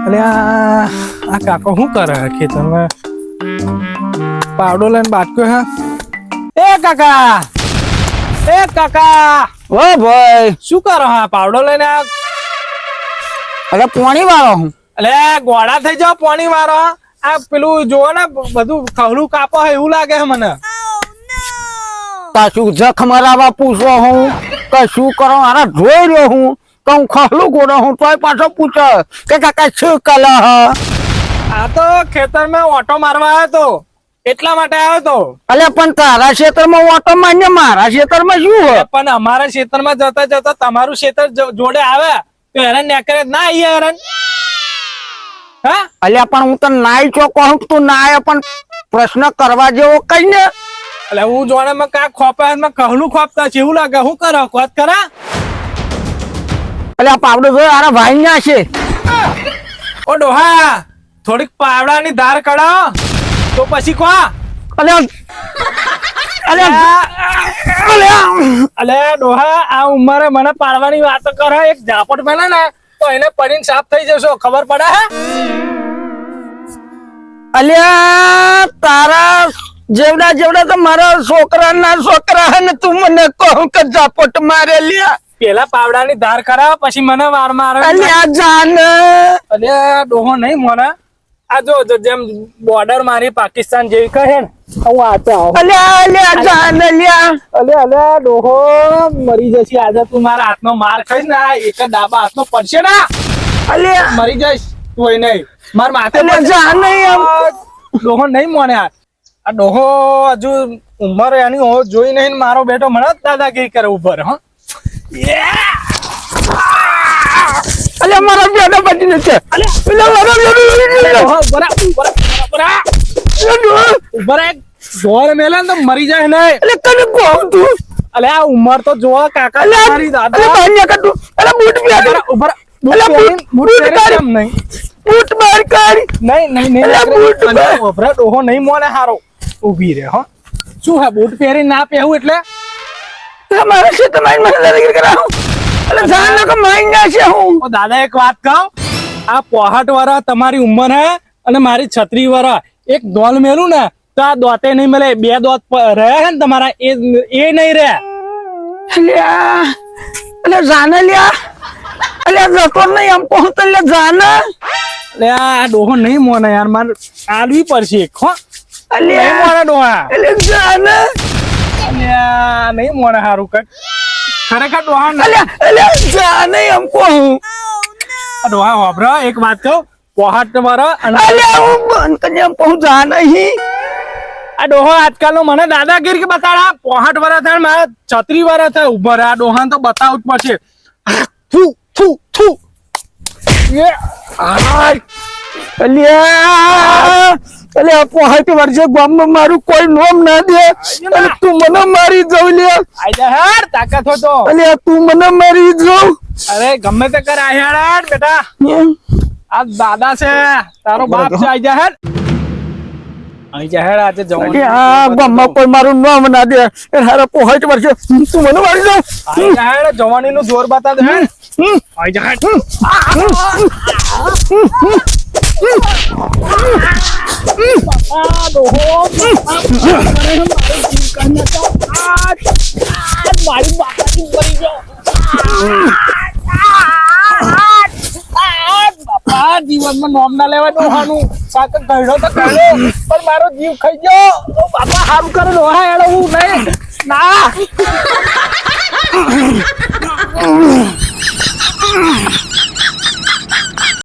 અલે આ કાકો શું કરે ખેતરમાં પાવડો લઈને બાટક્યો હે એ કાકા ઓ ભાઈ શું કરો હા પાવડો લઈને અરે પાણી વાળો હું અલે ગોળા થઈ જાવ પાણી વાળો આ પેલું જોવો ને બધું ખવલું કાપો હે એવું લાગે છે મને કશું જખ મરાવા પૂછો હું કશું કરો આરા જોઈ રહ્યો હું તો હું ખહલું ગોળો હું તોય પાછો પૂછે કે કાકા શું કલા હ આ તો ખેતરમાં ઓટો મારવા આવ્યો તો એટલા માટે આવ્યો તો અલે પણ તારા ક્ષેત્રમાં ઓટો માન્ય મારા ક્ષેત્રમાં શું હે પણ અમારા ક્ષેત્રમાં જતા જતા તમારું ક્ષેત્ર જોડે આવે તો હેરાન નીકળે ના આવીએ હેરાન હા અલ્યા પણ હું તને નાઈ છો કહું તું નાય પણ પ્રશ્ન કરવા જેવો કઈ ને એટલે હું જોડે માં કાંક ખોપા માં કહલું ખોપતા છે એવું લાગે હું કરો કોત કરા અલ્યા પાવડો જોયો આરા ભાઈ ના છે ઓ ડોહા થોડીક પાવડાની ધાર કઢાવો તો પછી કો અલે ડોહા આ ઉંમરે મને પાડવાની વાતો કરે એક ઝાપટ મેલે ને તો એને પડીને સાફ થઈ જશો ખબર પડે હે અલ્યા તારા જેવડા જેવડા તો મારા છોકરા હે ને તું મને કહું કે ઝાપટ મારે લ્યા પેલા પાવડાની ધાર કરાવ પછી મને વાર મારે અલ્યા જાન અલે ડોહો નહીં મને આ જો જેમ બોર્ડર મારી પાકિસ્તાન જેવી કહે ને હું આતો અલ્યા જાન લ્યા અલે ડોહો મરી જશે આજે તું મારા હાથનો માર ખાઈશ ને એક જ ડાબા હાથનો પડશે ને અલ્યા મરી જઈશ તું નહીં માર માથે જાન ડોહો નહીં મોને આ ડોહો હજુ ઉંમર એની હો જોઈ નહીં મારો બેટો મને દાદાગીરી કરે ઉપર હા અલ્યા મારા બેટા બચી છે જોર મેલે ને તો મરી જાય ને એટલે કને કોમ તું અલે આ ઉંમર તો જો કાકા મારી દાદા બાન્ય કટુ અલે બૂટ પહેર ઉપર બૂટ કેમ નહીં બૂટ માર કાઢ નહીં બૂટ ઓભરા ડોહો નહીં મોને હારો ઊભી રે હો શું હે બૂટ પહેરી ના પહેવું એટલે તમારા છે તમારી મને દાદાગીરી કરાવ અલે જાન કો માઈન ના છે હું ઓ દાદા એક વાત કહું આ 65 વર્ષ તમારી ઉંમર હે અને મારી 36 વર્ષ એક દોલ મેલું ને તો આ દોતે નહીં મળે બે દોત રહે ને તમારા એ નહીં રહે અલ્યા અલે જાન લ્યા અલ્યા જતો નહીં આમ પહોંચ લે જાન અલે આ ડોહો નહીં મોને યાર માર આલવી પડશે એક હો અલ્યા મોને ડોહા અલે જાન અલ્યા નહીં મોને હારું કર ખરેખર ડોહા અલ્યા જાન આમ કહું ડોહા વાપરા એક વાત કહું 65 વર્ષ અને અલ્યા હું બંધ કરી આમ કહું જાન નહીં આ ડોહો આજકાલનો મને દાદાગીરી કે બતાડા 65 વર્ષ થાય મારા 36 વર્ષ થાય ઉભર આ ડોહાને તો બતાવવું જ પડશે થુ થુ થુ એ આય અલ્યા 65 વર્ષે ગામમાં મારું કોઈ નોમ ના દે અને તું મને મારી જવ લે આઈ જા હેર તાકાત હો તો અલ્યા તું મને મારી જવ અરે ગમે તે કર આઈ હેડ બેટા આ દાદા છે તારો બાપ છે આઈ જા હેડ આજે જવાનું આ ગામમાં કોઈ મારું નોમ ના દે એ હારા 65 વર્ષે તું મને મારી જવ આઈ જા હેડ જવાની નું જોર બતા દે હેડ આઈ જા હેડ જીવનમાં નોમ ના લેવા ડોહાનું કાકા ગયડો તો ગયડો પણ મારો જીવ ખાઈ ગયો બાપા હારું કરે ડોહા એડો હું નહીં ના